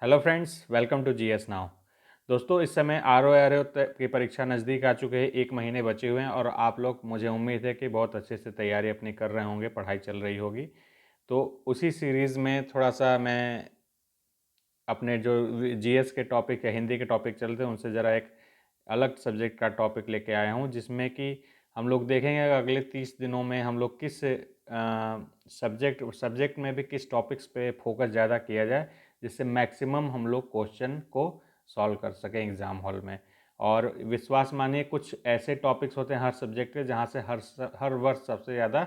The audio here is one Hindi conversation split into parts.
Hello friends, welcome to GS now. दोस्तों, इस समय आर ओ की परीक्षा नज़दीक आ चुके हैं। 1 महीने बचे हुए हैं और आप लोग, मुझे उम्मीद है कि बहुत अच्छे से तैयारी अपनी कर रहे होंगे, पढ़ाई चल रही होगी। तो उसी सीरीज़ में थोड़ा सा मैं अपने जो जीएस के टॉपिक या हिंदी के टॉपिक चलते हैं उनसे ज़रा एक अलग सब्जेक्ट का टॉपिक लेके आया हूँ, जिसमें कि हम लोग देखेंगे अगले 30 दिनों में हम लोग किस सब्जेक्ट में भी किस टॉपिक्स पे फोकस ज़्यादा किया जाए, जिससे मैक्सिमम हम लोग क्वेश्चन को सॉल्व कर सकें एग्ज़ाम हॉल में। और विश्वास मानिए, कुछ ऐसे टॉपिक्स होते हैं हर सब्जेक्ट के जहाँ से हर वर्ष सबसे ज़्यादा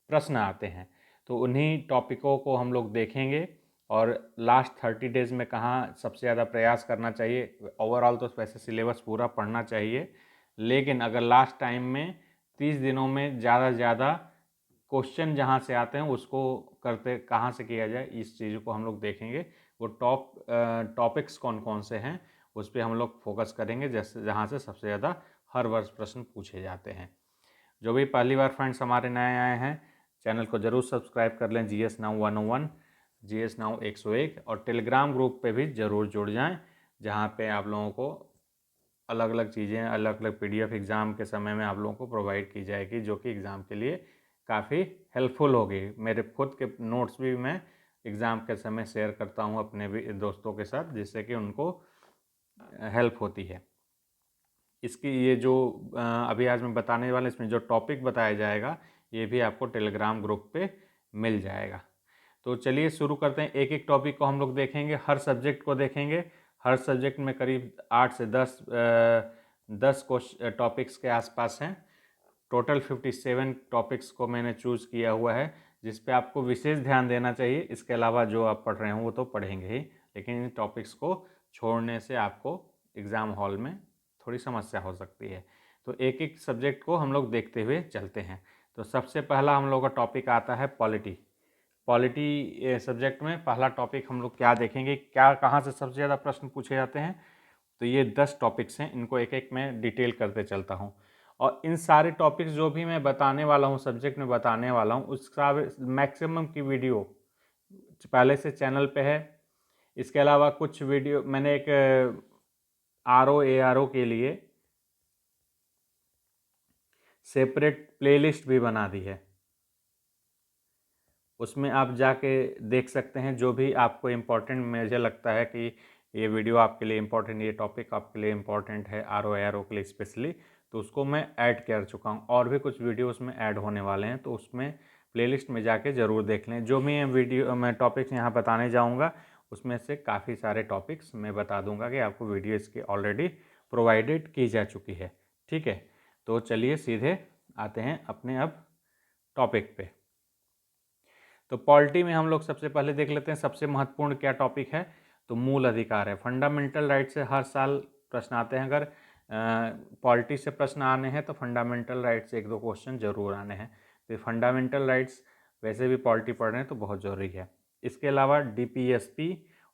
प्रश्न आते हैं। तो उन्हीं टॉपिकों को हम लोग देखेंगे और लास्ट 30 डेज़ में कहाँ सबसे ज़्यादा प्रयास करना चाहिए। ओवरऑल तो वैसे सिलेबस पूरा पढ़ना चाहिए, लेकिन अगर लास्ट टाइम में 30 दिनों में ज़्यादा से ज़्यादा क्वेश्चन जहाँ से आते हैं उसको करते कहाँ से किया जाए, इस चीज़ को हम लोग देखेंगे। वो टॉपिक्स कौन कौन से हैं उस पर हम लोग फोकस करेंगे, जैसे जहाँ से सबसे ज़्यादा हर वर्ष प्रश्न पूछे जाते हैं। जो भी पहली बार फ्रेंड्स हमारे नए आए हैं, चैनल को ज़रूर सब्सक्राइब कर लें। जीएस नाउ 101, जीएस नाउ 101, और टेलीग्राम ग्रुप पे भी ज़रूर जुड़ जाएं, जहाँ पे आप लोगों को अलग अलग चीज़ें, अलग अलग पीडीएफ एग्ज़ाम के समय में आप लोगों को प्रोवाइड की जाएगी, जो कि एग्ज़ाम के लिए काफ़ी हेल्पफुल होगी। मेरे खुद के नोट्स भी मैं एग्ज़ाम के समय शेयर करता हूँ अपने भी दोस्तों के साथ, जिससे कि उनको हेल्प होती है। इसकी ये जो अभी आज मैं बताने वाला, इसमें जो टॉपिक बताया जाएगा ये भी आपको टेलीग्राम ग्रुप पे मिल जाएगा। तो चलिए शुरू करते हैं। एक एक टॉपिक को हम लोग देखेंगे, हर सब्जेक्ट को देखेंगे। हर सब्जेक्ट में करीब 8 से 10 टॉपिक्स के आसपास हैं। टोटल 57 टॉपिक्स को मैंने चूज़ किया हुआ है, जिस पे आपको विशेष ध्यान देना चाहिए। इसके अलावा जो आप पढ़ रहे हैं वो तो पढ़ेंगे ही, लेकिन इन टॉपिक्स को छोड़ने से आपको एग्ज़ाम हॉल में थोड़ी समस्या हो सकती है। तो एक एक सब्जेक्ट को हम लोग देखते हुए चलते हैं। तो सबसे पहला हम लोग का टॉपिक आता है पॉलिटी। पॉलिटी सब्जेक्ट में पहला टॉपिक हम लोग क्या देखेंगे, क्या कहाँ से सबसे ज़्यादा प्रश्न पूछे जाते हैं। तो ये 10 टॉपिक्स हैं, इनको एक एक मैं डिटेल करते चलता हूँ। और इन सारे टॉपिक्स जो भी मैं बताने वाला हूँ, सब्जेक्ट में बताने वाला हूँ, उसका मैक्सिमम की वीडियो पहले से चैनल पे है। इसके अलावा कुछ वीडियो मैंने एक RO ARO के लिए सेपरेट प्लेलिस्ट भी बना दी है, उसमें आप जाके देख सकते हैं। जो भी आपको इम्पोर्टेंट मुझे लगता है कि ये वीडियो आपके लिए इम्पोर्टेंट, ये टॉपिक आपके लिए इम्पोर्टेंट है RO ARO के लिए स्पेशली, तो उसको मैं ऐड कर चुका हूँ। और भी कुछ वीडियो उसमें ऐड होने वाले हैं, तो उसमें प्लेलिस्ट में जाके ज़रूर देख लें। जो मैं टॉपिक्स यहाँ बताने जाऊँगा, उसमें से काफ़ी सारे टॉपिक्स मैं बता दूँगा कि आपको वीडियो इसकी ऑलरेडी प्रोवाइडेड की जा चुकी है। ठीक है, तो चलिए सीधे आते हैं अपने अब टॉपिक पे। तो पॉलिटी में हम लोग सबसे पहले देख लेते हैं सबसे महत्वपूर्ण क्या टॉपिक है। तो मूल अधिकार है। फंडामेंटल राइट से हर साल प्रश्न आते हैं। अगर पॉलिटी से प्रश्न आने हैं तो फंडामेंटल राइट से 1-2 क्वेश्चन जरूर आने हैं। तो फंडामेंटल राइट्स वैसे भी पॉलिटी पढ़ रहे हैं तो बहुत ज़रूरी है। इसके अलावा DPSP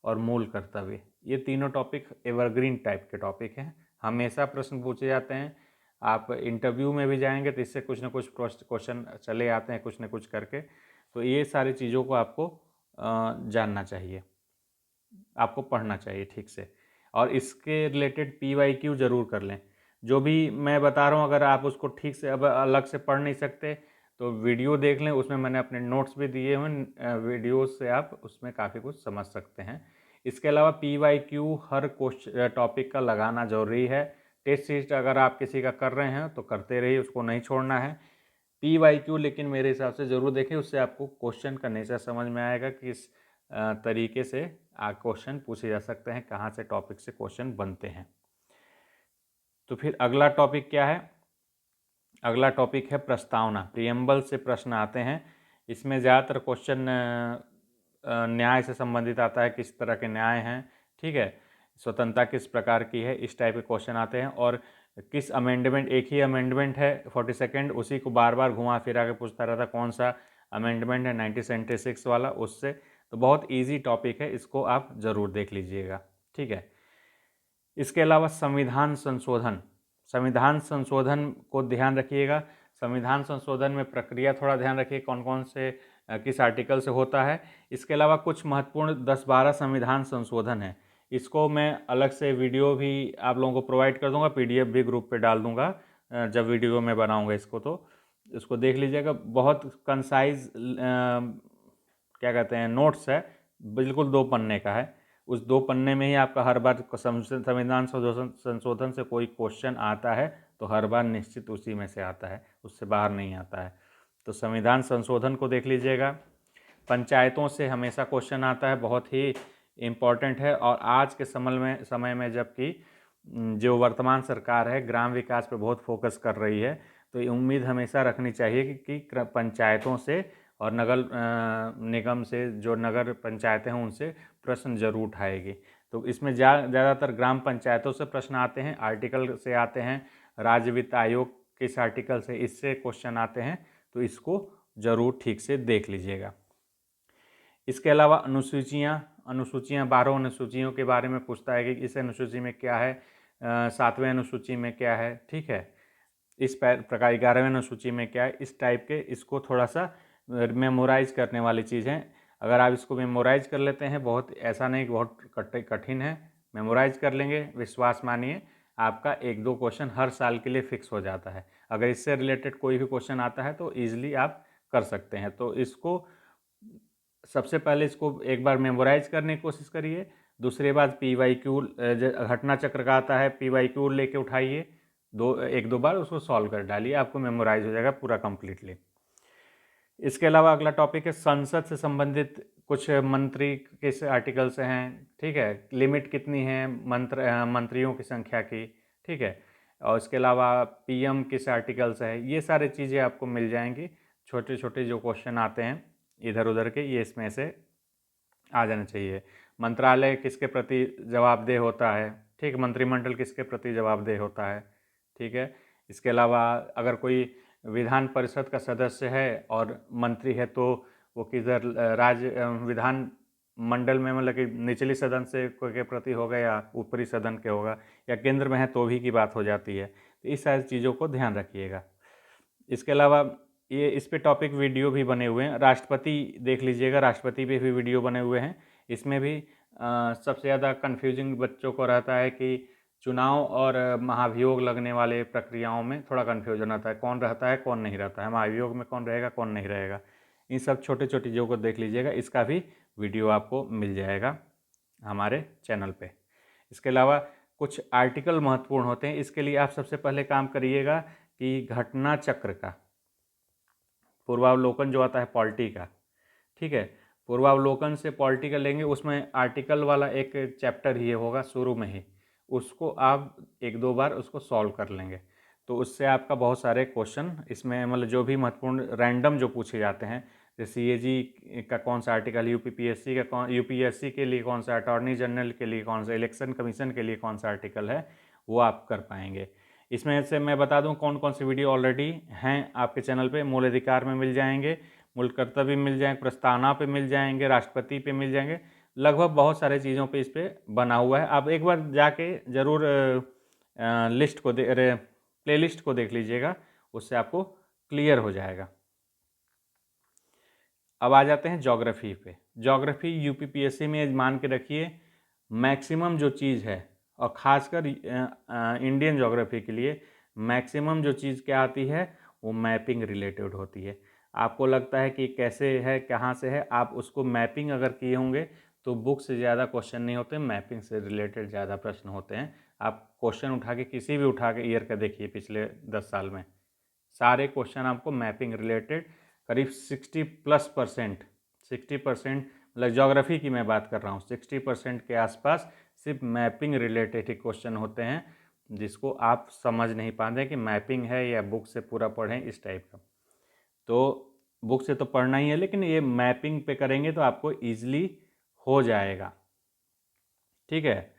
और मूल कर्तव्य, ये तीनों टॉपिक एवरग्रीन टाइप के टॉपिक हैं, हमेशा प्रश्न पूछे जाते हैं। आप इंटरव्यू में भी जाएंगे तो इससे कुछ ना कुछ क्वेश्चन चले आते हैं, कुछ ना कुछ करके। तो ये सारी चीज़ों को आपको जानना चाहिए, आपको पढ़ना चाहिए ठीक से। और इसके रिलेटेड PYQ ज़रूर कर लें। जो भी मैं बता रहा हूँ, अगर आप उसको ठीक से अब अलग से पढ़ नहीं सकते तो वीडियो देख लें, उसमें मैंने अपने नोट्स भी दिए हुए, वीडियो से आप उसमें काफ़ी कुछ समझ सकते हैं। इसके अलावा PYQ हर टॉपिक का लगाना ज़रूरी है। टेस्ट सीरीज अगर आप किसी का कर रहे हैं तो करते रहिए, उसको नहीं छोड़ना है। PYQ लेकिन मेरे हिसाब से ज़रूर देखें, उससे आपको क्वेश्चन का नेचर समझ में आएगा कि किस तरीके से क्वेश्चन पूछे जा सकते हैं, कहाँ से टॉपिक से क्वेश्चन बनते हैं। तो फिर अगला टॉपिक क्या है? अगला टॉपिक है प्रस्तावना। प्रियम्बल से प्रश्न आते हैं। इसमें ज़्यादातर क्वेश्चन न्याय से संबंधित आता है, किस तरह के न्याय हैं, ठीक है, स्वतंत्रता किस प्रकार की है, इस टाइप के क्वेश्चन आते हैं। और किस अमेंडमेंट, एक ही अमेंडमेंट है 42nd, उसी को बार बार घुमा फिरा के पूछता रहता कौन सा अमेंडमेंट है, 1976 वाला, उससे। तो बहुत ईजी टॉपिक है, इसको आप ज़रूर देख लीजिएगा, ठीक है। इसके अलावा संविधान संशोधन, संविधान संशोधन को ध्यान रखिएगा। संविधान संशोधन में प्रक्रिया थोड़ा ध्यान रखिए, कौन कौन से किस आर्टिकल से होता है। इसके अलावा कुछ महत्वपूर्ण 10-12 संविधान संशोधन है, इसको मैं अलग से वीडियो भी आप लोगों को प्रोवाइड कर दूंगा, PDF भी ग्रुप पे डाल दूंगा जब वीडियो में बनाऊंगा इसको, तो इसको देख लीजिएगा। बहुत कंसाइज क्या कहते हैं नोट्स है, बिल्कुल 2 पन्ने का है। उस 2 पन्ने में ही आपका हर बार संविधान संशोधन से कोई क्वेश्चन आता है तो हर बार निश्चित उसी में से आता है, उससे बाहर नहीं आता है। तो संविधान संशोधन को देख लीजिएगा। पंचायतों से हमेशा क्वेश्चन आता है, बहुत ही इम्पॉर्टेंट है। और आज के समय में जबकि जो वर्तमान सरकार है ग्राम विकास पे बहुत फोकस कर रही है, तो ये उम्मीद हमेशा रखनी चाहिए कि पंचायतों से और नगर निगम से, जो नगर पंचायतें हैं उनसे प्रश्न जरूर उठाएगी। तो इसमें ज़्यादातर ग्राम पंचायतों से प्रश्न आते हैं, आर्टिकल से आते हैं, राज्य वित्त आयोग किस आर्टिकल से, इससे क्वेश्चन आते हैं, तो इसको ज़रूर ठीक से देख लीजिएगा। इसके अलावा अनुसूचियाँ 12 अनुसूचियों के बारे में पूछता है कि इस अनुसूची में क्या है, 7वें अनुसूची में क्या है, ठीक है, इस प्रकार 11वें अनुसूची में क्या है, इस टाइप के इसको थोड़ा सा मेमोराइज करने वाली चीज़ है। अगर आप इसको मेमोराइज कर लेते हैं, बहुत ऐसा नहीं कि बहुत कठिन है, मेमोराइज कर लेंगे, विश्वास मानिए आपका 1-2 क्वेश्चन हर साल के लिए फिक्स हो जाता है। अगर इससे रिलेटेड कोई भी क्वेश्चन आता है तो ईजिली आप कर सकते हैं। तो इसको सबसे पहले इसको एक बार मेमोराइज करने की कोशिश करिए। दूसरी बात PYQ घटना चक्र का आता है, PYQ लेके उठाइए, 1-2 बार उसको सॉल्व कर डालिए, आपको मेमोराइज हो जाएगा पूरा कंप्लीटली। इसके अलावा अगला टॉपिक है संसद से संबंधित कुछ मंत्री किस आर्टिकल से हैं, ठीक है, लिमिट कितनी है मंत्रियों की संख्या की, ठीक है, और इसके अलावा PM किस आर्टिकल से है, ये सारी चीज़ें आपको मिल जाएंगी। छोटे छोटे जो क्वेश्चन आते हैं इधर उधर के, ये इसमें से आ जाना चाहिए। मंत्रालय किसके प्रति जवाबदेह होता है, ठीक, मंत्रिमंडल किसके प्रति जवाबदेह होता है, ठीक है। इसके अलावा अगर कोई विधान परिषद का सदस्य है और मंत्री है तो वो किधर राज्य विधान मंडल में, मतलब कि निचली सदन से के प्रति होगा या ऊपरी सदन के होगा, या केंद्र में है तो भी की बात हो जाती है। तो इस सारी चीज़ों को ध्यान रखिएगा। इसके अलावा ये इस पे टॉपिक वीडियो भी बने हुए हैं, राष्ट्रपति देख लीजिएगा, राष्ट्रपति पे भी वीडियो बने हुए हैं। इसमें भी सबसे ज़्यादा कन्फ्यूजिंग बच्चों को रहता है कि चुनाव और महाभियोग लगने वाले प्रक्रियाओं में थोड़ा कन्फ्यूजन आता है, कौन रहता है कौन नहीं रहता है, महाभियोग में कौन रहेगा कौन नहीं रहेगा। इन सब छोटे छोटे चीज़ों को देख लीजिएगा, इसका भी वीडियो आपको मिल जाएगा हमारे चैनल पे। इसके अलावा कुछ आर्टिकल महत्वपूर्ण होते हैं, इसके लिए आप सबसे पहले काम करिएगा कि घटना चक्र का पूर्वावलोकन जो आता है पॉलिटी का, ठीक है, पूर्वावलोकन से पॉलिटी का लेंगे, उसमें आर्टिकल वाला एक चैप्टर ही होगा शुरू में ही, उसको आप 1-2 बार उसको सॉल्व कर लेंगे तो उससे आपका बहुत सारे क्वेश्चन इसमें, मतलब जो भी महत्वपूर्ण रैंडम जो पूछे जाते हैं, जैसे CAG का कौन सा आर्टिकल, UPSC का कौन, UPSC के लिए कौन सा, अटॉर्नी जनरल के लिए कौन सा, इलेक्शन कमीशन के लिए कौन सा आर्टिकल है, वो आप कर पाएंगे। इसमें से मैं बता दूं कौन कौन सी वीडियो ऑलरेडी हैं आपके चैनल पे, मूल अधिकार में मिल जाएंगे, मूल कर्तव्य मिल जाएंगे, प्रस्तावना पे मिल जाएंगे, राष्ट्रपति पे मिल जाएंगे, लगभग बहुत सारे चीज़ों पे इस पर बना हुआ है। आप एक बार जाके ज़रूर लिस्ट को प्ले लिस्ट को देख लीजिएगा, उससे आपको क्लियर हो जाएगा। अब आ जाते हैं ज्योग्राफी पे। ज्योग्राफी UPPSC में मान के रखिए मैक्सिमम जो चीज़ है, और ख़ासकर इंडियन ज्योग्राफी के लिए मैक्सिमम जो चीज़ क्या आती है वो मैपिंग रिलेटेड होती है। आपको लगता है कि कैसे है कहाँ से है, आप उसको मैपिंग अगर किए होंगे तो बुक से ज़्यादा क्वेश्चन नहीं होते, मैपिंग से रिलेटेड ज़्यादा प्रश्न होते हैं। आप क्वेश्चन उठा के किसी भी उठा के ईयर का देखिए पिछले 10 साल में, सारे क्वेश्चन आपको मैपिंग रिलेटेड करीब 60+%, 60%, मतलब ज्योग्राफी की मैं बात कर रहा हूँ, 60% के आसपास सिर्फ मैपिंग रिलेटेड ही क्वेश्चन होते हैं, जिसको आप समझ नहीं पाते कि मैपिंग है या बुक से पूरा पढ़ें इस टाइप का। तो बुक से तो पढ़ना ही है, लेकिन ये मैपिंग पे करेंगे तो आपको ईजिली हो जाएगा, ठीक है।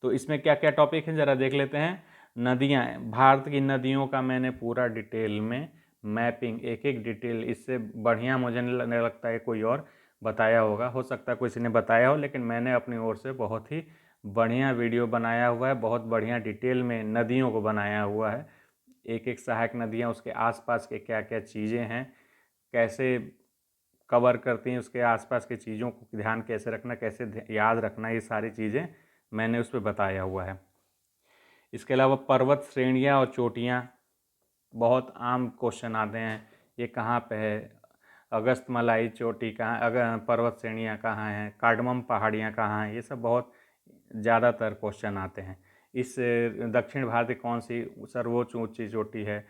तो इसमें क्या क्या टॉपिक हैं ज़रा देख लेते हैं। नदियाँ, भारत की नदियों का मैंने पूरा डिटेल में मैपिंग, एक एक डिटेल, इससे बढ़िया मुझे नहीं लगता है कोई और बताया होगा, हो सकता है किसी ने बताया हो, लेकिन मैंने अपनी ओर से बहुत ही बढ़िया वीडियो बनाया हुआ है, बहुत बढ़िया डिटेल में नदियों को बनाया हुआ है, एक एक सहायक नदियाँ, उसके आसपास के क्या क्या चीज़ें हैं, कैसे कवर करती हैं, उसके आसपास की चीज़ों को ध्यान कैसे रखना, कैसे याद रखना, ये सारी चीज़ें मैंने उस पर बताया हुआ है। इसके अलावा पर्वत श्रेणियाँ और चोटियाँ बहुत आम क्वेश्चन आते हैं, ये कहाँ पे है, अगस्तमलाई चोटी कहाँ, अगर पर्वत श्रेणियाँ कहाँ हैं, कार्डमम पहाड़ियाँ कहाँ हैं, ये सब बहुत ज़्यादातर क्वेश्चन आते हैं। इस दक्षिण भारत की कौन सी सर्वोच्च ऊंची चोटी है,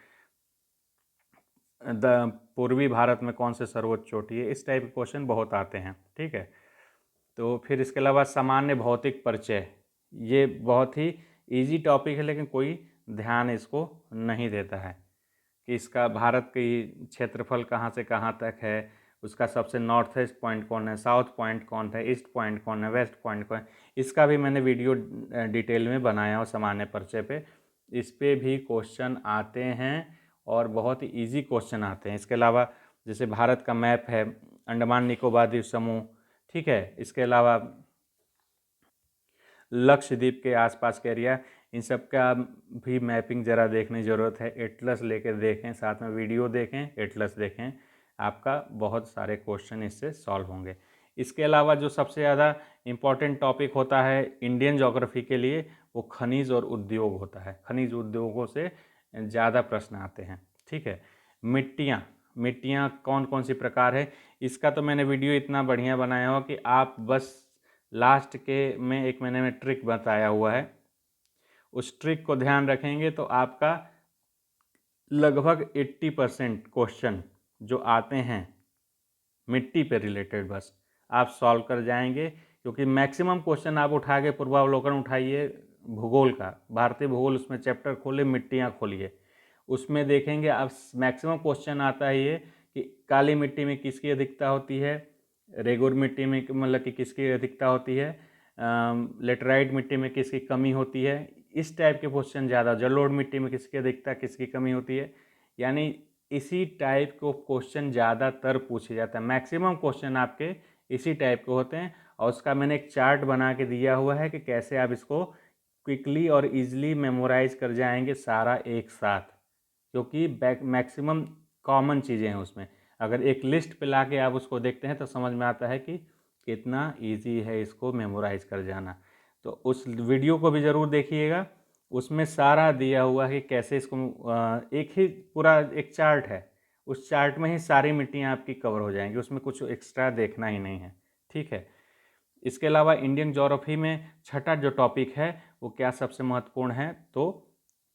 पूर्वी भारत में कौन से सर्वोच्च चोटी है, इस टाइप के क्वेश्चन बहुत आते हैं। ठीक है, तो फिर इसके अलावा सामान्य भौतिक परिचय, ये बहुत ही इजी टॉपिक है, लेकिन कोई ध्यान इसको नहीं देता है कि इसका भारत की क्षेत्रफल कहाँ से कहाँ तक है, उसका सबसे नॉर्थ ईस्ट पॉइंट कौन है, साउथ पॉइंट कौन है, ईस्ट पॉइंट कौन है, वेस्ट पॉइंट कौन है, इसका भी मैंने वीडियो डिटेल में बनाया हो सामान्य परिचय पे। इस पे भी क्वेश्चन आते हैं और बहुत ही ईजी क्वेश्चन आते हैं। इसके अलावा जैसे भारत का मैप है, अंडमान निकोबार द्वीप समूह, ठीक है, इसके अलावा लक्षद्वीप के आसपास के एरिया, इन सब का भी मैपिंग ज़रा देखने की ज़रूरत है। एटलस लेकर देखें, साथ में वीडियो देखें, एटलस देखें, आपका बहुत सारे क्वेश्चन इससे सॉल्व होंगे। इसके अलावा जो सबसे ज़्यादा इम्पॉर्टेंट टॉपिक होता है इंडियन ज्योग्राफी के लिए, वो खनिज और उद्योग होता है। खनिज उद्योगों से ज़्यादा प्रश्न आते हैं। ठीक है, मिट्टियाँ कौन कौन सी प्रकार है, इसका तो मैंने वीडियो इतना बढ़िया बनाया हो कि आप बस लास्ट के में एक मैंने में ट्रिक बताया हुआ है, उस ट्रिक को ध्यान रखेंगे तो आपका लगभग 80% क्वेश्चन जो आते हैं मिट्टी पे रिलेटेड बस आप सॉल्व कर जाएंगे। क्योंकि मैक्सिमम क्वेश्चन आप उठा के पूर्वावलोकन उठाइए भूगोल का, भारतीय भूगोल, उसमें चैप्टर खोले, मिट्टियाँ खोलिए, उसमें देखेंगे आप मैक्सिमम क्वेश्चन आता है ये कि काली मिट्टी में किसकी अधिकता होती है, रेगुर मिट्टी में मतलब कि किसकी अधिकता होती है, लेटराइट मिट्टी में किसकी कमी होती है, इस टाइप के क्वेश्चन ज़्यादा, जलोढ़ मिट्टी में किसकी अधिकता किसकी कमी होती है, यानी इसी टाइप को क्वेश्चन ज़्यादातर पूछे जाता है। मैक्सिमम क्वेश्चन आपके इसी टाइप के होते हैं और उसका मैंने एक चार्ट बना के दिया हुआ है कि कैसे आप इसको क्विकली और इजीली मेमोराइज कर जाएंगे सारा एक साथ, क्योंकि मैक्सिमम कॉमन चीज़ें हैं उसमें। अगर एक लिस्ट पे ला के आप उसको देखते हैं तो समझ में आता है कि कितना इजी है इसको मेमोराइज कर जाना। तो उस वीडियो को भी ज़रूर देखिएगा, उसमें सारा दिया हुआ है कि कैसे इसको एक ही पूरा एक चार्ट है, उस चार्ट में ही सारी मिट्टियाँ आपकी कवर हो जाएंगी, उसमें कुछ एक्स्ट्रा देखना ही नहीं है। ठीक है, इसके अलावा इंडियन ज्योग्राफी में छठा जो टॉपिक है वो क्या सबसे महत्वपूर्ण है, तो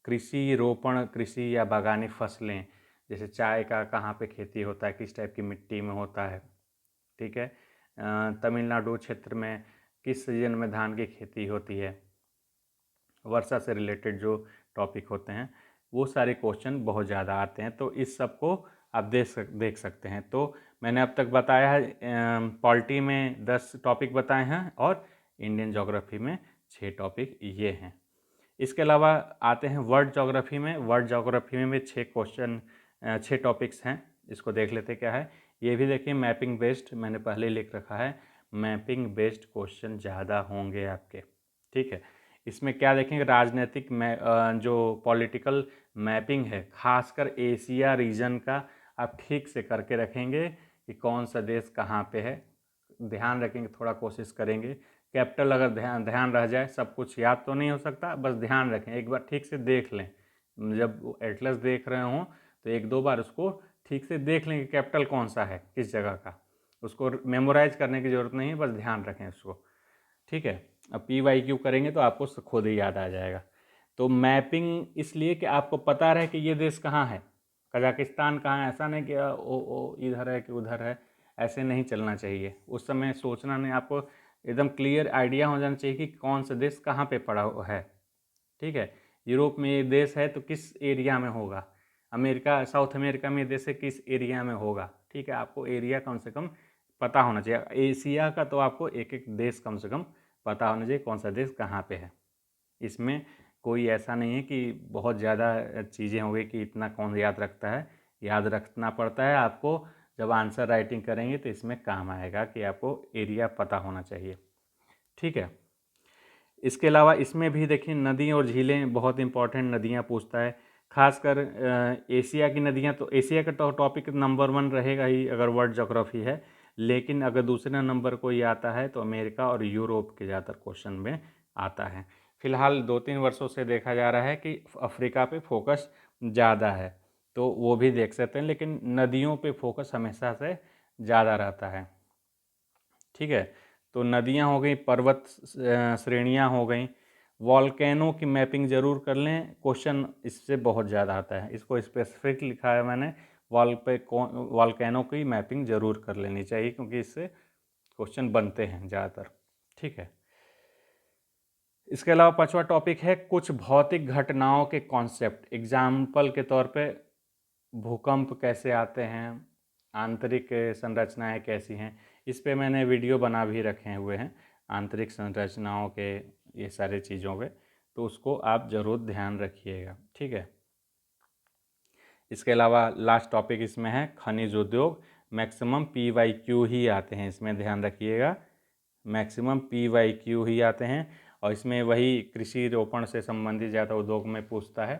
कृषि रोपण, कृषि या बागानी फसलें, जैसे चाय का कहाँ पे खेती होता है, किस टाइप की मिट्टी में होता है। ठीक है, तमिलनाडु क्षेत्र में किस सीजन में धान की खेती होती है, वर्षा से रिलेटेड जो टॉपिक होते हैं वो सारे क्वेश्चन बहुत ज़्यादा आते हैं। तो इस सब को आप देख सकते हैं। तो मैंने अब तक बताया है पॉलिटी में 10 टॉपिक बताए हैं और इंडियन ज्योग्राफी में 6 टॉपिक ये हैं। इसके अलावा आते हैं वर्ल्ड ज्योग्राफी में। वर्ल्ड ज्योग्राफी में भी 6 क्वेश्चन 6 टॉपिक्स हैं, इसको देख लेते क्या है। ये भी देखिए मैपिंग बेस्ड मैंने पहले लिख रखा है, मैपिंग बेस्ड क्वेश्चन ज़्यादा होंगे आपके। ठीक है, इसमें क्या देखेंगे, राजनीतिक जो पॉलिटिकल मैपिंग है खासकर एशिया रीजन का आप ठीक से करके रखेंगे कि कौन सा देश कहाँ पे है, ध्यान रखेंगे, थोड़ा कोशिश करेंगे। कैपिटल अगर ध्यान रह जाए, सब कुछ याद तो नहीं हो सकता, बस ध्यान रखें, एक बार ठीक से देख लें, जब एटलस देख रहे हों तो एक दो बार उसको ठीक से देख लें कि कैपिटल कौन सा है किस जगह का, उसको मेमोराइज करने की ज़रूरत नहीं है, बस ध्यान रखें उसको। ठीक है, अब PYQ करेंगे तो आपको खुद ही याद आ जाएगा। तो मैपिंग इसलिए कि आपको पता रहे कि ये देश कहाँ है, कजाकिस्तान कहाँ है, ऐसा नहीं कि ओ इधर है कि उधर है, ऐसे नहीं चलना चाहिए। उस समय सोचना नहीं, आपको एकदम क्लियर आइडिया हो जाना चाहिए कि कौन सा देश कहाँ पे पड़ा हुआ है। ठीक है, यूरोप में ये देश है तो किस एरिया में होगा, अमेरिका साउथ अमेरिका में ये देश है किस एरिया में होगा। ठीक है, आपको एरिया कम से कम पता होना चाहिए। एशिया का तो आपको एक एक देश कम से कम पता होना चाहिए कौन सा देश कहाँ पे है। इसमें कोई ऐसा नहीं है कि बहुत ज़्यादा चीज़ें हो गई कि इतना कौन याद रखता है, याद रखना पड़ता है आपको। जब आंसर राइटिंग करेंगे तो इसमें काम आएगा कि आपको एरिया पता होना चाहिए। ठीक है, इसके अलावा इसमें भी देखिए नदी और झीलें बहुत इंपॉर्टेंट, नदियाँ पूछता है खासकर एशिया की नदियाँ। तो एशिया का टॉपिक नंबर 1 रहेगा ही अगर वर्ल्ड ज्योग्राफी है, लेकिन अगर दूसरे नंबर कोई आता है तो अमेरिका और यूरोप के ज़्यादातर क्वेश्चन में आता है। फिलहाल 2-3 वर्षों से देखा जा रहा है कि अफ्रीका पे फोकस ज़्यादा है, तो वो भी देख सकते हैं, लेकिन नदियों पे फोकस हमेशा से ज़्यादा रहता है। ठीक है, तो नदियाँ हो गई, पर्वत श्रेणियाँ हो गई, वॉल्केनो की मैपिंग ज़रूर कर लें, क्वेश्चन इससे बहुत ज़्यादा आता है। इसको स्पेसिफिक लिखा है मैंने, वॉल्केनो की मैपिंग ज़रूर कर लेनी चाहिए, क्योंकि इससे क्वेश्चन बनते हैं ज़्यादातर। ठीक है, इसके अलावा 5वां टॉपिक है कुछ भौतिक घटनाओं के कॉन्सेप्ट। एग्जाम्पल के तौर पे भूकंप कैसे आते हैं, आंतरिक संरचनाएं कैसी हैं, इस पे मैंने वीडियो बना भी रखे हुए हैं, आंतरिक संरचनाओं के ये सारे चीज़ों पे, तो उसको आप ज़रूर ध्यान रखिएगा। ठीक है, इसके अलावा लास्ट टॉपिक इसमें है खनिज उद्योग। मैक्सिमम PYQ ही आते हैं इसमें, ध्यान रखिएगा, मैक्सिमम PYQ ही आते हैं। और इसमें वही कृषि रोपण से संबंधित ज़्यादा उद्योग में पूछता है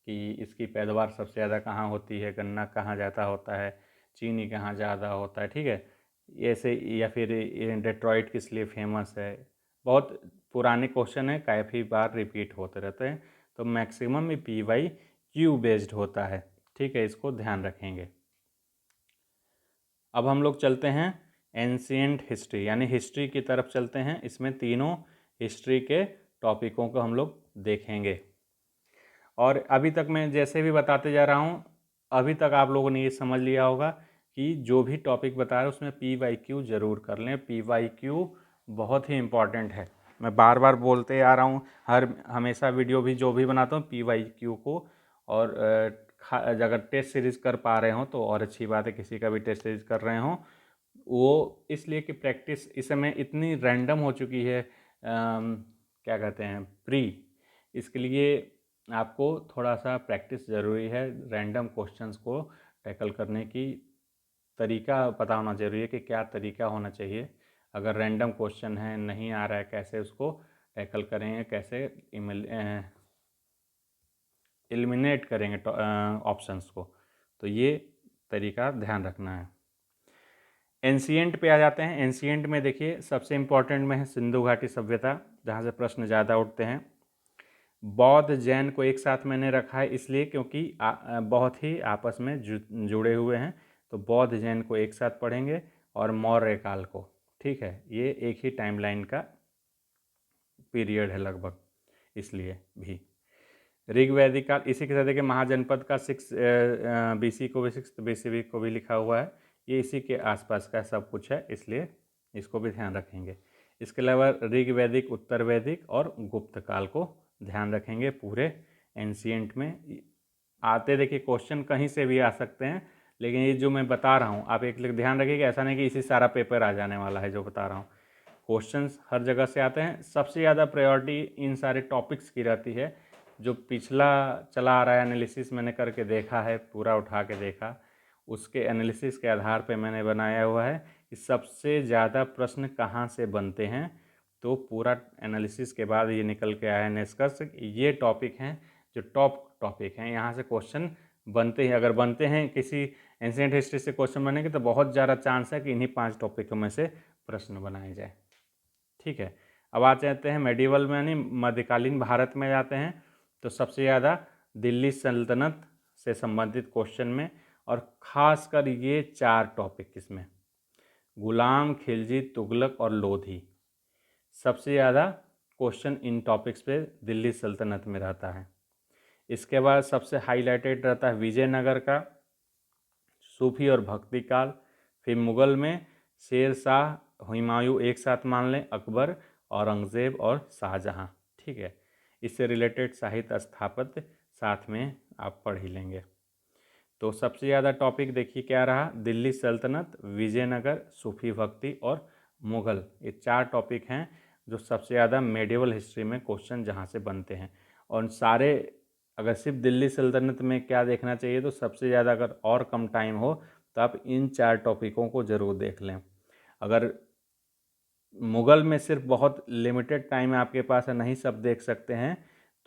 कि इसकी पैदावार सबसे ज़्यादा कहाँ होती है, गन्ना कहाँ ज़्यादा होता है, चीनी कहाँ ज़्यादा होता है। ठीक है, ऐसे, या फिर डेट्रॉइट किस लिए फेमस है। बहुत पुराने क्वेश्चन है, काफ़ी बार रिपीट होते रहते हैं, तो मैक्सिमम में PYQ बेस्ड होता है। ठीक है, इसको ध्यान रखेंगे। अब हम लोग चलते हैं एंशिएंट हिस्ट्री, यानी हिस्ट्री की तरफ चलते हैं। इसमें तीनों हिस्ट्री के टॉपिकों को हम लोग देखेंगे। और अभी तक मैं जैसे भी बताते जा रहा हूँ, अभी तक आप लोगों ने ये समझ लिया होगा कि जो भी टॉपिक बता रहे हैं उसमें PYQ ज़रूर कर लें। PYQ बहुत ही इम्पॉर्टेंट है, मैं बार बार बोलते आ रहा हूँ, हमेशा वीडियो भी जो भी बनाता हूँ PYQ को। और अगर टेस्ट सीरीज़ कर पा रहे हो तो और अच्छी बात है, किसी का भी टेस्ट सीरीज़ कर रहे हो वो इसलिए कि प्रैक्टिस इस समय इतनी रैंडम हो चुकी है, क्या कहते हैं, प्री, इसके लिए आपको थोड़ा सा प्रैक्टिस ज़रूरी है। रैंडम क्वेश्चंस को टैकल करने की तरीका पता होना ज़रूरी है कि क्या तरीका होना चाहिए। अगर रैंडम क्वेश्चन है, नहीं आ रहा है, कैसे उसको टैकल करेंगे, कैसे एलिमिनेट करेंगे ऑप्शंस को, तो ये तरीका ध्यान रखना है। एंशिएंट पे आ जाते हैं। एंशिएंट में देखिए सबसे इम्पोर्टेंट में है सिंधु घाटी सभ्यता, जहाँ से प्रश्न ज़्यादा उठते हैं। बौद्ध जैन को एक साथ मैंने रखा है इसलिए क्योंकि बहुत ही आपस में जुड़े हुए हैं, तो बौद्ध जैन को एक साथ पढ़ेंगे और मौर्य काल को। ठीक है, ये एक ही टाइमलाइन का पीरियड है लगभग, इसलिए भी। ऋग वैदिक काल, इसी के साथ देखिए महाजनपद का 6 BC को भी, 6 BC को भी लिखा हुआ है, ये इसी के आसपास का सब कुछ है, इसलिए इसको भी ध्यान रखेंगे। इसके अलावा ऋग वैदिक, उत्तर वैदिक और गुप्त काल को ध्यान रखेंगे। पूरे एंशिएंट में आते देखिए क्वेश्चन कहीं से भी आ सकते हैं, लेकिन ये जो मैं बता रहा हूँ आप एक ध्यान रखिएगा, ऐसा नहीं कि इसी सारा पेपर आ जाने वाला है जो बता रहा हूँ। क्वेश्चंस हर जगह से आते हैं। सबसे ज़्यादा प्रायोरिटी इन सारे टॉपिक्स की रहती है। जो पिछला चला आ रहा है एनालिसिस मैंने करके देखा है, पूरा उठा के देखा, उसके एनालिसिस के आधार पे मैंने बनाया हुआ है कि सबसे ज़्यादा प्रश्न कहाँ से बनते हैं। तो पूरा एनालिसिस के बाद ये निकल के आया है निष्कर्ष, ये टॉपिक हैं जो टॉप टॉपिक हैं, यहाँ से क्वेश्चन बनते हैं। अगर बनते हैं किसी एंशिएंट हिस्ट्री से क्वेश्चन बनेंगे तो बहुत ज़्यादा चांस है कि इन्हीं 5 टॉपिकों में से प्रश्न बनाए जाए। ठीक है, अब आ जाते हैं मेडिवल में, यानी मध्यकालीन भारत में जाते हैं। तो सबसे ज़्यादा दिल्ली सल्तनत से संबंधित क्वेश्चन में, और ख़ासकर ये 4 टॉपिक इसमें, गुलाम, खिलजी, तुगलक और लोधी, सबसे ज़्यादा क्वेश्चन इन टॉपिक्स पे दिल्ली सल्तनत में रहता है। इसके बाद सबसे हाईलाइटेड रहता है विजयनगर का, सूफी और भक्ति काल। फिर मुग़ल में शेर शाह, हुमायूं एक साथ मान लें, अकबर, औरंगज़ेब और शाहजहां। ठीक है, इससे रिलेटेड साहित्य, स्थापत्य साथ में आप पढ़ ही लेंगे। तो सबसे ज़्यादा टॉपिक देखिए क्या रहा, दिल्ली सल्तनत, विजयनगर, सूफी भक्ति और मुग़ल, ये 4 टॉपिक हैं जो सबसे ज़्यादा मेडिवल हिस्ट्री में क्वेश्चन जहाँ से बनते हैं। और सारे, अगर सिर्फ दिल्ली सल्तनत में क्या देखना चाहिए, तो सबसे ज़्यादा अगर और कम टाइम हो तो आप इन 4 टॉपिकों को ज़रूर देख लें। अगर मुग़ल में सिर्फ बहुत लिमिटेड टाइम आपके पास है, नहीं सब देख सकते हैं,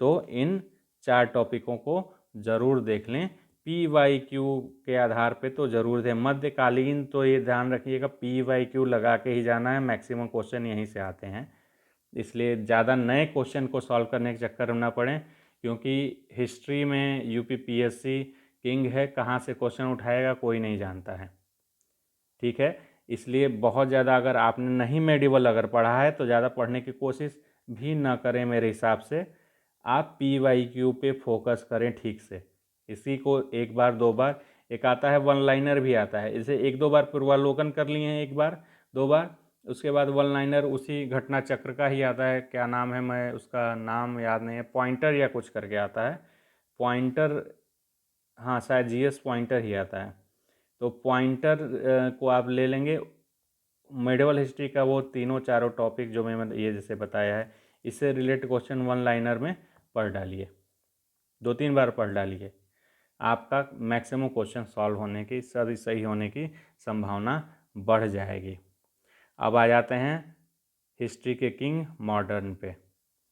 तो इन 4 टॉपिकों को ज़रूर देख लें, PYQ के आधार पे तो ज़रूर थे। मध्यकालीन तो ये ध्यान रखिएगा PYQ लगा के ही जाना है, मैक्सिमम क्वेश्चन यहीं से आते हैं, इसलिए ज़्यादा नए क्वेश्चन को सॉल्व करने के चक्कर में ना पड़ें, क्योंकि हिस्ट्री में UPPSC किंग है, कहाँ से क्वेश्चन उठाएगा कोई नहीं जानता है। ठीक है, इसलिए बहुत ज़्यादा अगर आपने नहीं मेडिवल अगर पढ़ा है तो ज़्यादा पढ़ने की कोशिश भी ना करें मेरे हिसाब से। आप PYQ पे फोकस करें ठीक से। इसी को एक बार दो बार, एक आता है वन लाइनर भी आता है, इसे एक दो बार पूर्वावलोकन कर लिए हैं, एक बार दो बार, उसके बाद वन लाइनर उसी घटना चक्र का ही आता है। क्या नाम है, मैं उसका नाम याद नहीं है, पॉइंटर या कुछ करके आता है, पॉइंटर, हाँ शायद GS पॉइंटर ही आता है। तो पॉइंटर को आप ले लेंगे, मेडिवल हिस्ट्री का वो तीनों चारों टॉपिक जो मैं ये जैसे बताया है, इससे रिलेटेड क्वेश्चन वन लाइनर में पढ़ डालिए, दो तीन बार पढ़ डालिए, आपका मैक्सिमम क्वेश्चन सॉल्व होने की, सही होने की संभावना बढ़ जाएगी। अब आ जाते हैं हिस्ट्री के किंग मॉडर्न पे।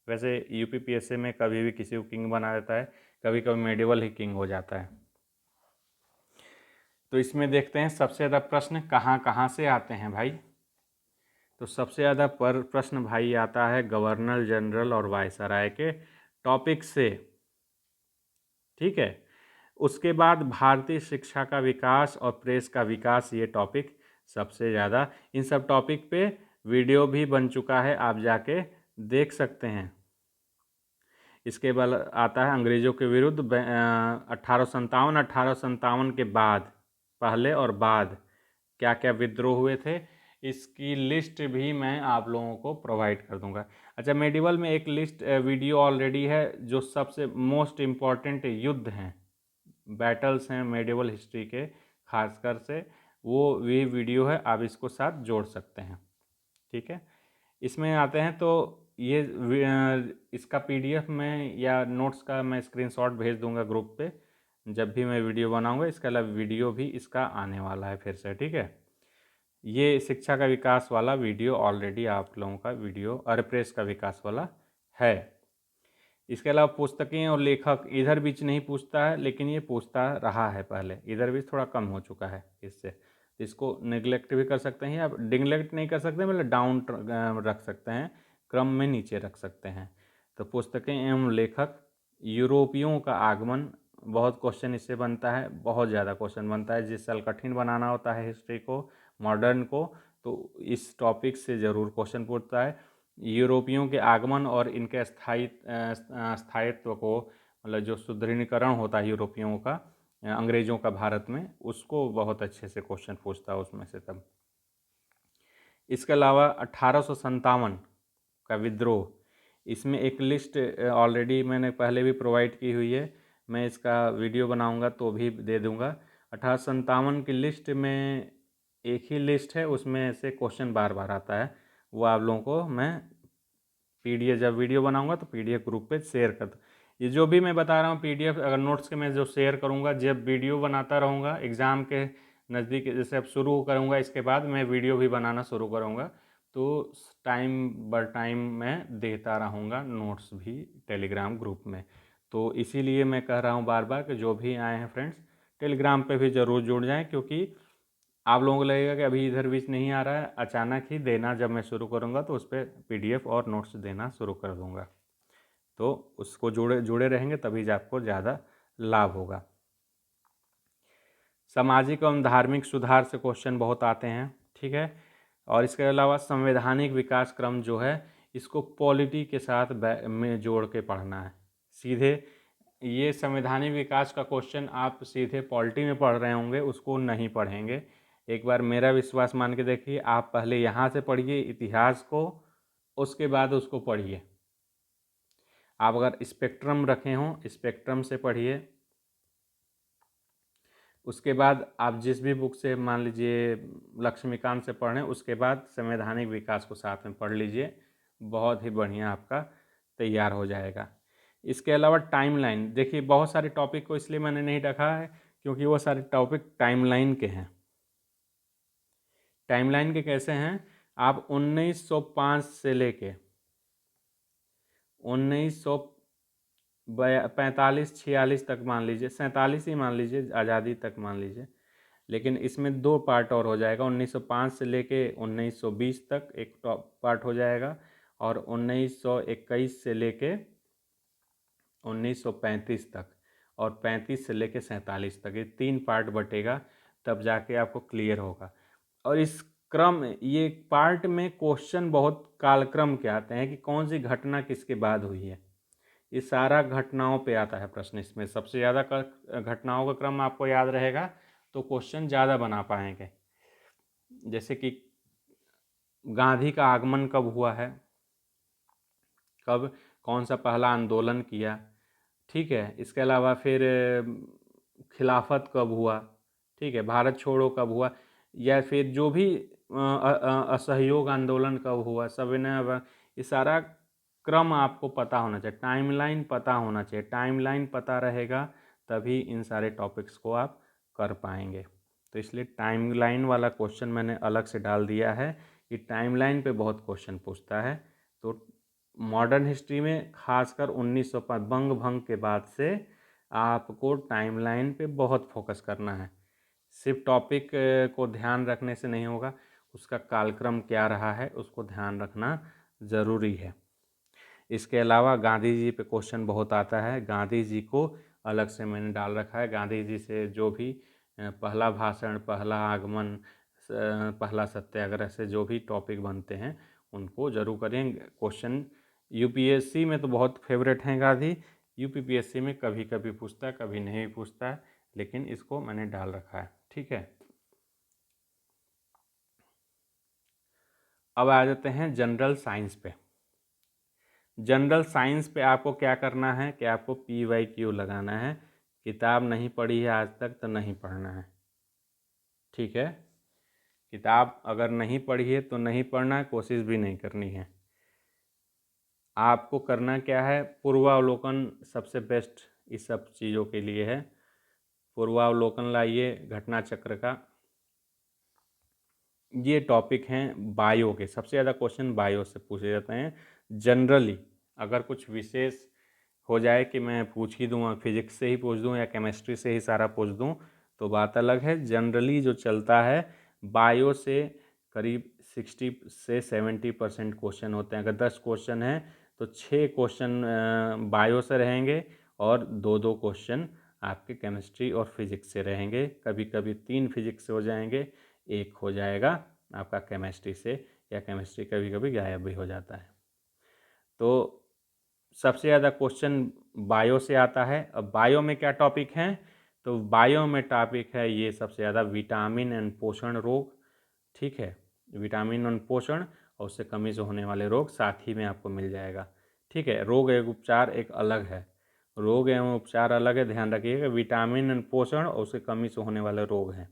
वैसे UPPSC में कभी भी किसी को किंग बना देता है, कभी कभी मेडिवल ही किंग हो जाता है। तो इसमें देखते हैं सबसे ज़्यादा प्रश्न कहाँ कहाँ से आते हैं भाई। तो सबसे ज़्यादा प्रश्न भाई आता है गवर्नर जनरल और वायसराय के टॉपिक से। ठीक है, उसके बाद भारतीय शिक्षा का विकास और प्रेस का विकास, ये टॉपिक सबसे ज़्यादा, इन सब टॉपिक पे वीडियो भी बन चुका है, आप जाके देख सकते हैं। इसके बाद आता है अंग्रेज़ों के विरुद्ध 1857 के बाद, पहले और बाद क्या क्या विद्रोह हुए थे, इसकी लिस्ट भी मैं आप लोगों को प्रोवाइड कर दूंगा। अच्छा, मेडिवल में एक लिस्ट वीडियो ऑलरेडी है, जो सबसे मोस्ट इम्पॉर्टेंट युद्ध हैं, बैटल्स हैं मेडिवल हिस्ट्री के खासकर से, वो भी वीडियो है, आप इसको साथ जोड़ सकते हैं। ठीक है, इसमें आते हैं तो ये इसका PDF में या नोट्स का मैं स्क्रीनशॉट भेज दूंगा ग्रुप पे जब भी मैं वीडियो बनाऊंगा। इसके अलावा वीडियो भी इसका आने वाला है फिर से। ठीक है, ये शिक्षा का विकास वाला वीडियो ऑलरेडी आप लोगों का वीडियो और प्रेस का विकास वाला है। इसके अलावा पुस्तकें और लेखक इधर बीच नहीं पूछता है, लेकिन ये पूछता रहा है पहले, इधर भी थोड़ा कम हो चुका है इससे, इसको नेग्लेक्ट भी कर सकते हैं, आप डिग्लेक्ट नहीं कर सकते, मतलब डाउन रख सकते हैं, क्रम में नीचे रख सकते हैं। तो पुस्तकें एवं लेखक, यूरोपियों का आगमन, बहुत क्वेश्चन इससे बनता है, बहुत ज़्यादा क्वेश्चन बनता है। जिस साल कठिन बनाना होता है हिस्ट्री को, मॉडर्न को, तो इस टॉपिक से ज़रूर क्वेश्चन पूछता है। यूरोपियों के आगमन और इनके स्थायित्व को, मतलब जो सुदृढ़ीकरण होता है यूरोपियों का, अंग्रेज़ों का भारत में, उसको बहुत अच्छे से क्वेश्चन पूछता है उसमें से तब। इसके अलावा 1857 का विद्रोह, इसमें एक लिस्ट ऑलरेडी मैंने पहले भी प्रोवाइड की हुई है, मैं इसका वीडियो बनाऊंगा तो भी दे दूंगा। 1857 की लिस्ट में एक ही लिस्ट है, उसमें से क्वेश्चन बार बार आता है, वो आप लोगों को मैं PDF जब वीडियो बनाऊंगा तो PDF ग्रुप पे शेयर कर दूँ। ये जो भी मैं बता रहा हूँ PDF अगर नोट्स के मैं जो शेयर करूँगा, जब वीडियो बनाता रहूँगा, एग्ज़ाम के नज़दीक जैसे अब शुरू करूँगा, इसके बाद मैं वीडियो भी बनाना शुरू करूँगा, तो टाइम बर टाइम मैं देता रहूँगा नोट्स भी टेलीग्राम ग्रुप में। तो इसीलिए मैं कह रहा हूँ बार बार कि जो भी आए हैं फ्रेंड्स, टेलीग्राम पे भी ज़रूर जुड़ जाएं, क्योंकि आप लोगों को लगेगा कि अभी इधर बीच नहीं आ रहा है, अचानक ही देना जब मैं शुरू करूँगा तो उस पर PDF और नोट्स देना शुरू कर दूँगा, तो उसको जुड़े जुड़े रहेंगे तभी आपको ज़्यादा लाभ होगा। सामाजिक एवं धार्मिक सुधार से क्वेश्चन बहुत आते हैं। ठीक है, और इसके अलावा संवैधानिक विकास क्रम जो है, इसको पॉलिटी के साथ में जोड़ के पढ़ना है सीधे। ये संवैधानिक विकास का क्वेश्चन आप सीधे पॉलिटी में पढ़ रहे होंगे, उसको नहीं पढ़ेंगे। एक बार मेरा विश्वास मान के देखिए, आप पहले यहाँ से पढ़िए इतिहास को, उसके बाद उसको पढ़िए। आप अगर स्पेक्ट्रम रखे हों, स्पेक्ट्रम से पढ़िए, उसके बाद आप जिस भी बुक से मान लीजिए लक्ष्मीकांत से पढ़ें, उसके बाद संवैधानिक विकास को साथ में पढ़ लीजिए, बहुत ही बढ़िया आपका तैयार हो जाएगा। इसके अलावा टाइमलाइन देखिए, बहुत सारे टॉपिक को इसलिए मैंने नहीं रखा है क्योंकि वो सारे टॉपिक टाइमलाइन के हैं। टाइमलाइन के कैसे हैं, आप 1905 से लेके 1900 45 46 तक मान लीजिए, 47 ही मान लीजिए, आज़ादी तक मान लीजिए। लेकिन इसमें दो पार्ट और हो जाएगा, 1905 से लेके 1920 तक एक टॉप पार्ट हो जाएगा, और 1921 से लेके 1935 तक, और 35 से लेके 47 तक, ये 3 पार्ट बटेगा, तब जाके आपको क्लियर होगा। और इस क्रम, ये पार्ट में क्वेश्चन बहुत कालक्रम के आते हैं कि कौन सी घटना किसके बाद हुई है, ये सारा घटनाओं पे आता है प्रश्न। इसमें सबसे ज़्यादा घटनाओं का क्रम आपको याद रहेगा तो क्वेश्चन ज़्यादा बना पाएंगे। जैसे कि गांधी का आगमन कब हुआ है, कब कौन सा पहला आंदोलन किया, ठीक है। इसके अलावा फिर खिलाफत कब हुआ, ठीक है, भारत छोड़ो कब हुआ, या फिर जो भी असहयोग आंदोलन कब हुआ, सविनय, ये सारा क्रम आपको पता होना चाहिए, टाइमलाइन पता होना चाहिए। टाइमलाइन पता रहेगा तभी इन सारे टॉपिक्स को आप कर पाएंगे। तो इसलिए टाइमलाइन वाला क्वेश्चन मैंने अलग से डाल दिया है कि टाइमलाइन पे बहुत क्वेश्चन पूछता है। तो मॉडर्न हिस्ट्री में खासकर 1905 बंग भंग के बाद से आपको टाइमलाइन पे बहुत फोकस करना है। सिर्फ टॉपिक को ध्यान रखने से नहीं होगा, उसका कालक्रम क्या रहा है उसको ध्यान रखना ज़रूरी है। इसके अलावा गांधी जी पे क्वेश्चन बहुत आता है, गांधी जी को अलग से मैंने डाल रखा है। गांधी जी से जो भी पहला भाषण, पहला आगमन, पहला सत्याग्रह से जो भी टॉपिक बनते हैं उनको जरूर करें। क्वेश्चन यूपीएससी में तो बहुत फेवरेट हैं गांधी, यूपीपीएससी में कभी कभी पूछता है, कभी नहीं पूछता है, लेकिन इसको मैंने डाल रखा है, ठीक है। अब आ जाते हैं जनरल साइंस पे। जनरल साइंस पे आपको क्या करना है कि आपको PYQ लगाना है। किताब नहीं पढ़ी है आज तक तो नहीं पढ़ना है, ठीक है। किताब अगर नहीं पढ़ी है तो नहीं पढ़ना है, कोशिश भी नहीं करनी है। आपको करना क्या है, पूर्वावलोकन सबसे बेस्ट इस सब चीज़ों के लिए है। पूर्वावलोकन लाइए घटना चक्र का। ये टॉपिक हैं बायो के, सबसे ज़्यादा क्वेश्चन बायो से पूछे जाते हैं जनरली। अगर कुछ विशेष हो जाए कि मैं पूछ ही दूँ, फिजिक्स से ही पूछ दूँ या केमिस्ट्री से ही सारा पूछ दूँ तो बात अलग है। जनरली जो चलता है बायो से करीब 60 से 70% क्वेश्चन होते हैं। अगर 10 क्वेश्चन हैं तो 6 क्वेश्चन बायो से रहेंगे और 2-2 क्वेश्चन आपके केमिस्ट्री और फिजिक्स से रहेंगे। कभी कभी 3 फिजिक्स से हो जाएंगे, 1 हो जाएगा आपका केमिस्ट्री से, या केमिस्ट्री कभी कभी गायब भी हो जाता है। तो सबसे ज़्यादा क्वेश्चन बायो से आता है। अब बायो में क्या टॉपिक हैं, तो बायो में टॉपिक है ये सबसे ज़्यादा विटामिन एंड पोषण रोग, ठीक है। विटामिन एंड पोषण और उससे कमी से होने वाले रोग साथ ही में आपको मिल जाएगा, ठीक है। रोग एवं उपचार एक अलग है, रोग एवं उपचार अलग है, ध्यान रखिएगा। विटामिन एंड पोषण और उससे कमी से होने वाले रोग हैं।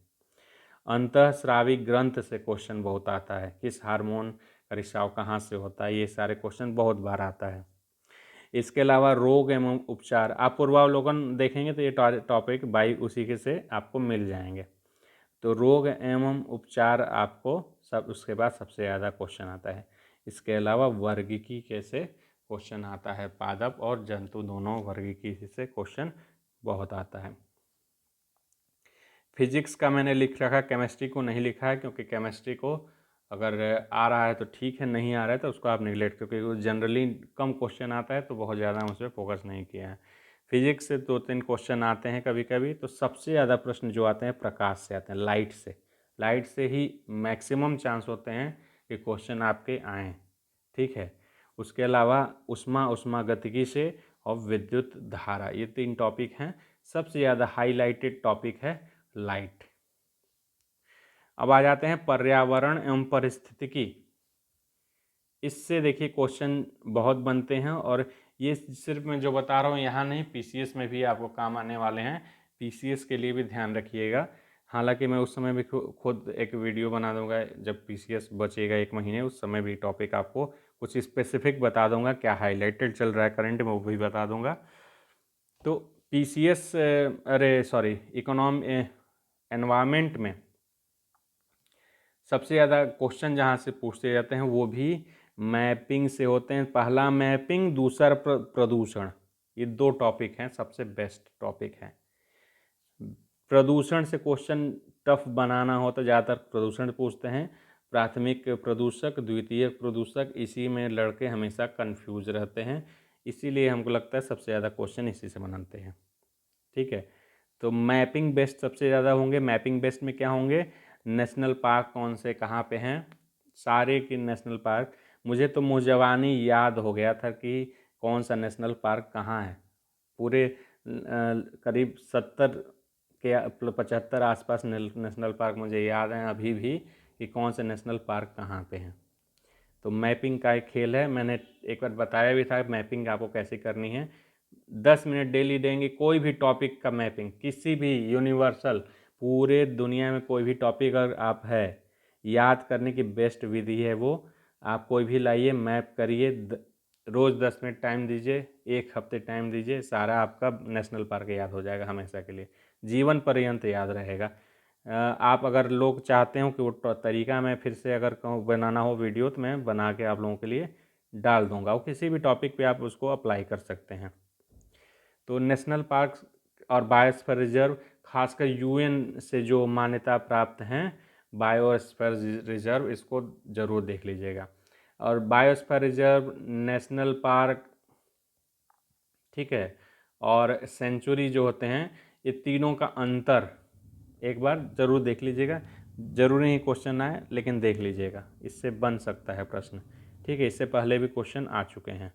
अंतःस्रावी ग्रंथ से क्वेश्चन बहुत आता है, किस हार्मोन का रिसाव कहाँ से होता है, ये सारे क्वेश्चन बहुत बार आता है। इसके अलावा रोग एवं उपचार, आप पूर्वावलोकन देखेंगे तो ये टॉपिक बाई उसी के से आपको मिल जाएंगे। तो रोग एवं उपचार आपको सब, उसके बाद सबसे ज़्यादा क्वेश्चन आता है। इसके अलावा वर्गीकी कैसे क्वेश्चन आता है, पादप और जंतु दोनों वर्गीकी से क्वेश्चन बहुत आता है। फिजिक्स का मैंने लिख रखा, केमिस्ट्री को नहीं लिखा है क्योंकि केमिस्ट्री को अगर आ रहा है तो ठीक है, नहीं आ रहा है तो उसको आप निगलेक्ट, क्योंकि जनरली कम क्वेश्चन आता है तो बहुत ज़्यादा उस पर फोकस नहीं किया है। फिजिक्स से 2-3 क्वेश्चन आते हैं कभी कभी। तो सबसे ज़्यादा प्रश्न जो आते हैं प्रकाश से आते हैं, लाइट से। लाइट से ही मैक्सिमम चांस होते हैं कि क्वेश्चन आपके आएँ, ठीक है। उसके अलावा उष्मागतिकी से और विद्युत धारा, ये 3 टॉपिक हैं। सबसे ज़्यादा हाईलाइटेड टॉपिक है लाइट। अब आ जाते हैं पर्यावरण एवं पारिस्थितिकी। इससे देखिए क्वेश्चन बहुत बनते हैं, और ये सिर्फ मैं जो बता रहा हूँ यहाँ नहीं, पीसीएस में भी आपको काम आने वाले हैं। पीसीएस के लिए भी ध्यान रखिएगा। हालांकि मैं उस समय भी खुद एक वीडियो बना दूंगा, जब पीसीएस बचेगा 1 महीने, उस समय भी टॉपिक आपको कुछ स्पेसिफिक बता दूंगा, क्या हाईलाइटेड चल रहा है करंट में वो भी बता दूंगा। तो पीसीएस, अरे सॉरी, एनवायरमेंट में सबसे ज़्यादा क्वेश्चन जहाँ से पूछते जाते हैं वो भी मैपिंग से होते हैं। पहला मैपिंग, दूसरा प्रदूषण, ये 2 टॉपिक हैं, सबसे बेस्ट टॉपिक हैं। प्रदूषण से क्वेश्चन टफ बनाना हो तो ज़्यादातर प्रदूषण पूछते हैं, प्राथमिक प्रदूषक, द्वितीयक प्रदूषक, इसी में लड़के हमेशा कंफ्यूज रहते हैं, इसीलिए हमको लगता है सबसे ज़्यादा क्वेश्चन इसी से बनाते हैं। ठीक है, तो मैपिंग बेस्ड सबसे ज़्यादा होंगे। मैपिंग बेस्ड में क्या होंगे, नेशनल पार्क कौन से कहाँ पे हैं, सारे के नेशनल पार्क। मुझे तो मुजवानी याद हो गया था कि कौन सा नेशनल पार्क कहाँ है, पूरे करीब 70 के 75 आसपास नेशनल पार्क मुझे याद हैं अभी भी कि कौन से नेशनल पार्क कहाँ पे हैं। तो मैपिंग का एक खेल है, मैंने एक बार बताया भी था मैपिंग आपको कैसे करनी है। 10 मिनट डेली देंगे, कोई भी टॉपिक का मैपिंग, किसी भी यूनिवर्सल, पूरे दुनिया में कोई भी टॉपिक अगर आप है, याद करने की बेस्ट विधि है वो। आप कोई भी लाइए, मैप करिए, रोज़ 10 मिनट टाइम दीजिए, 1 हफ्ते टाइम दीजिए, सारा आपका नेशनल पार्क याद हो जाएगा हमेशा के लिए, जीवन पर्यंत याद रहेगा। आप अगर लोग चाहते हो कि वो तरीका मैं फिर से अगर कहूँ बनाना हो वीडियो, तो मैं बना के आप लोगों के लिए डाल दूंगा, वो किसी भी टॉपिक पे आप उसको अप्लाई कर सकते हैं। तो नेशनल पार्क और बायोस्फीयर रिजर्व, खासकर यूएन से जो मान्यता प्राप्त हैं बायोस्फीयर रिजर्व, इसको ज़रूर देख लीजिएगा। और बायोस्फीयर रिजर्व, नेशनल पार्क, ठीक है, और सेंचुरी जो होते हैं, ये तीनों का अंतर एक बार ज़रूर देख लीजिएगा। ज़रूरी नहीं क्वेश्चन आए, लेकिन देख लीजिएगा, इससे बन सकता है प्रश्न। ठीक है, इससे पहले भी क्वेश्चन आ चुके हैं।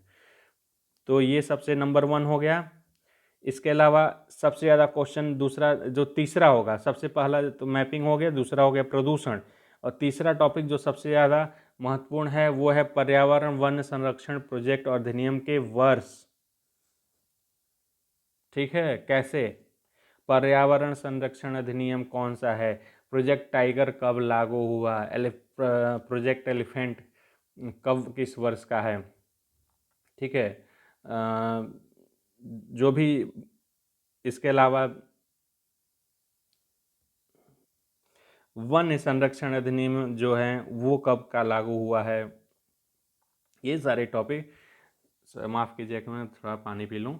तो ये सबसे नंबर 1 हो गया। इसके अलावा सबसे ज़्यादा क्वेश्चन दूसरा जो तीसरा होगा, सबसे पहला तो मैपिंग हो गया, दूसरा हो गया प्रदूषण, और तीसरा टॉपिक जो सबसे ज़्यादा महत्वपूर्ण है वो है पर्यावरण वन संरक्षण प्रोजेक्ट और अधिनियम के वर्ष। ठीक है, कैसे, पर्यावरण संरक्षण अधिनियम कौन सा है, प्रोजेक्ट टाइगर कब लागू हुआ, प्रोजेक्ट एलिफेंट कब किस वर्ष का है। ठीक है, जो भी इसके अलावा वन संरक्षण अधिनियम जो है वो कब का लागू हुआ है, ये सारे टॉपिक। माफ़ कीजिएगा, मैं थोड़ा पानी पी लूँ।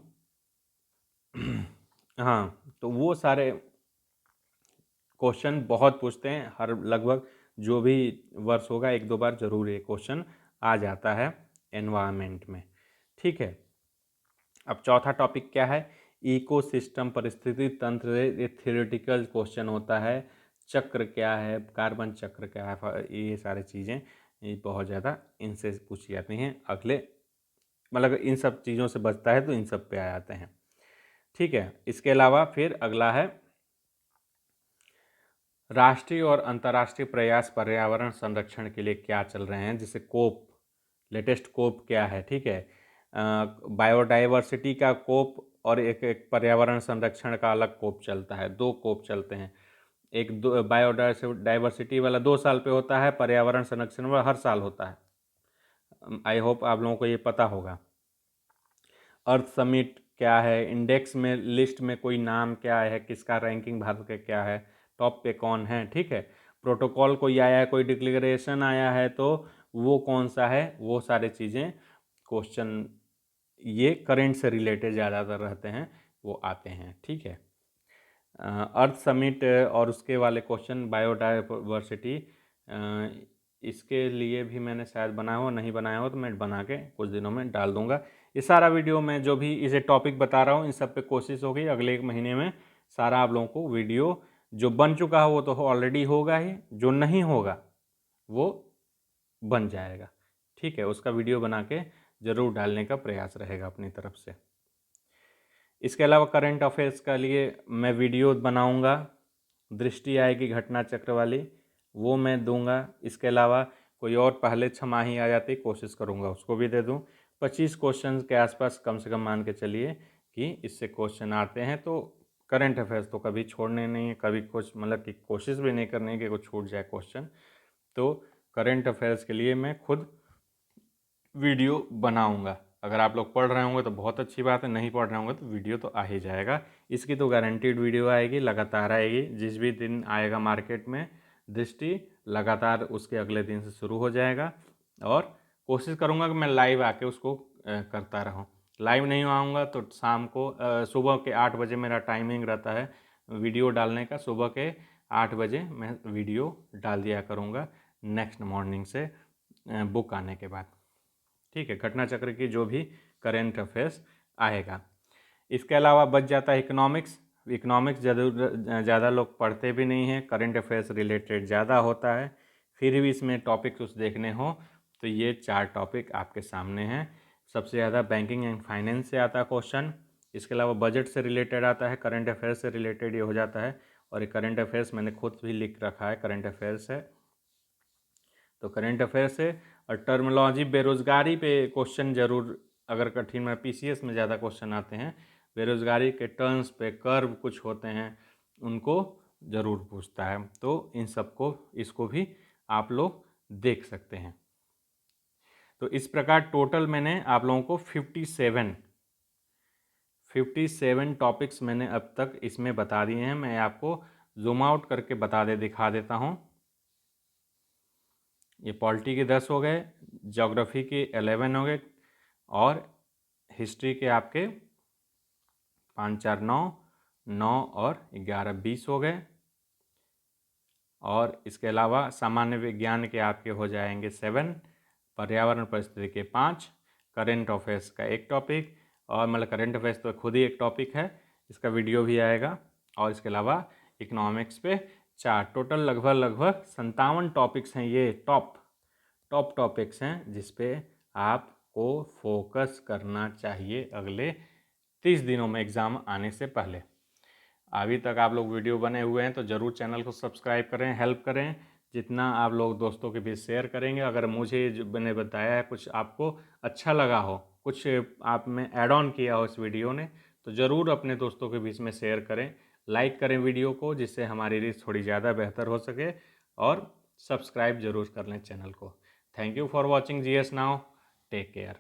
हाँ, तो वो सारे क्वेश्चन बहुत पूछते हैं, हर लगभग जो भी वर्ष होगा 1-2 बार जरूर ये क्वेश्चन आ जाता है एनवायरनमेंट में। ठीक है, अब चौथा टॉपिक क्या है, इकोसिस्टम परिस्थिति तंत्र, ये थियोरेटिकल क्वेश्चन होता है। चक्र क्या है, कार्बन चक्र क्या है, ये सारी चीज़ें ये बहुत ज़्यादा इनसे पूछी जाती हैं। अगले मतलब इन सब चीज़ों से बचता है तो इन सब पे आ जाते हैं। ठीक है, इसके अलावा फिर अगला है राष्ट्रीय और अंतर्राष्ट्रीय प्रयास पर्यावरण संरक्षण के लिए क्या चल रहे हैं, जैसे कोप, लेटेस्ट कोप क्या है। ठीक है, बायोडाइवर्सिटी का कोप और एक पर्यावरण संरक्षण का अलग कोप चलता है, 2 कोप चलते हैं। एक बायोडाइवर्सिटी वाला 2 साल पे होता है, पर्यावरण संरक्षण वाला हर साल होता है। आई होप आप लोगों को ये पता होगा। अर्थ समिट क्या है, इंडेक्स में लिस्ट में कोई नाम क्या है, किसका रैंकिंग भारत का क्या है, टॉप पे कौन है। ठीक है, प्रोटोकॉल कोई आया है, कोई डिक्लेरेशन आया है तो वो कौन सा है, वो सारे चीज़ें क्वेश्चन ये करंट से रिलेटेड ज़्यादातर रहते हैं, वो आते हैं। ठीक है, अर्थ समिट और उसके वाले क्वेश्चन, बायोडाइवर्सिटी, इसके लिए भी मैंने शायद बनाया हो, नहीं बनाया हो तो मैं बना के कुछ दिनों में डाल दूंगा। ये सारा वीडियो मैं जो भी इसे टॉपिक बता रहा हूँ इन सब पे कोशिश होगी अगले 1 महीने में सारा आप लोगों को वीडियो जो बन चुका है वो तो ऑलरेडी होगा ही, जो नहीं होगा वो बन जाएगा। ठीक है, उसका वीडियो बना के ज़रूर डालने का प्रयास रहेगा अपनी तरफ से। इसके अलावा करंट अफेयर्स का लिए मैं वीडियो बनाऊंगा, दृष्टि आएगी घटना चक्र वाली, वो मैं दूंगा। इसके अलावा कोई और पहले छमाही आ जाती कोशिश करूंगा उसको भी दे दूं। 25 क्वेश्चन के आसपास कम से कम मान के चलिए कि इससे क्वेश्चन आते हैं। तो करंट अफेयर्स तो कभी छोड़ने नहीं है, कभी कुछ मतलब कि कोशिश भी नहीं करनी है कि कुछ छूट जाए क्वेश्चन। तो करंट अफेयर्स के लिए मैं खुद वीडियो बनाऊंगा। अगर आप लोग पढ़ रहे होंगे तो बहुत अच्छी बात है, नहीं पढ़ रहे होंगे तो वीडियो तो आ ही जाएगा। इसकी तो गारंटीड वीडियो आएगी, लगातार आएगी। जिस भी दिन आएगा मार्केट में दृष्टि, लगातार उसके अगले दिन से शुरू हो जाएगा। और कोशिश करूँगा कि मैं लाइव आके उसको करता रहूँ। लाइव नहीं आऊँगा तो शाम को सुबह के 8 बजे मेरा टाइमिंग रहता है वीडियो डालने का। सुबह के 8 बजे मैं वीडियो डाल दिया करूँगा नेक्स्ट मॉर्निंग से बुक आने के बाद। ठीक है, घटना चक्र की जो भी करेंट अफेयर्स आएगा। इसके अलावा बच जाता है इकोनॉमिक्स। इकोनॉमिक्स ज़्यादा लोग पढ़ते भी नहीं हैं, करंट अफेयर्स रिलेटेड ज़्यादा होता है। फिर भी इसमें टॉपिक कुछ देखने हो तो ये 4 टॉपिक आपके सामने हैं। सबसे ज़्यादा बैंकिंग एंड फाइनेंस से आता है क्वेश्चन। इसके अलावा बजट से रिलेटेड आता है, करंट अफेयर्स से रिलेटेड ये हो जाता है। और ये करंट अफेयर्स मैंने खुद भी लिख रखा है, करंट अफेयर्स है तो करंट अफेयर्स है। और टर्मिनोलॉजी बेरोजगारी पे क्वेश्चन जरूर, अगर कठिन में पीसीएस में ज़्यादा क्वेश्चन आते हैं बेरोजगारी के टर्म्स पे, कर्व कुछ होते हैं उनको ज़रूर पूछता है। तो इन सबको, इसको भी आप लोग देख सकते हैं। तो इस प्रकार टोटल मैंने आप लोगों को 57 टॉपिक्स मैंने अब तक इसमें बता दिए हैं। मैं आपको जूम आउट करके दिखा देता हूँ। ये पॉलिटी के 10 हो गए, ज्योग्राफी के 11 हो गए और हिस्ट्री के आपके 5 4 9 9 और 11 20 हो गए। और इसके अलावा सामान्य विज्ञान के आपके हो जाएंगे 7, पर्यावरण परिस्थिति के 5, करंट अफेयर्स का 1 टॉपिक, और मतलब करंट अफेयर्स तो खुद ही एक टॉपिक है, इसका वीडियो भी आएगा। और इसके अलावा इकोनॉमिक्स पे 4, टोटल लगभग 57 टॉपिक्स हैं। ये टॉप टॉपिक्स हैं जिस पे आपको फोकस करना चाहिए अगले 30 दिनों में एग्ज़ाम आने से पहले। अभी तक आप लोग वीडियो बने हुए हैं तो ज़रूर चैनल को सब्सक्राइब करें, हेल्प करें। जितना आप लोग दोस्तों के बीच शेयर करेंगे, अगर मुझे जो मैंने बताया है कुछ आपको अच्छा लगा हो, कुछ आप में ऐड ऑन किया हो इस वीडियो ने, तो ज़रूर अपने दोस्तों के बीच में शेयर करें, लाइक करें वीडियो को, जिससे हमारी रीच थोड़ी ज़्यादा बेहतर हो सके। और सब्सक्राइब ज़रूर कर लें चैनल को। Thank you for watching GS now. Take care.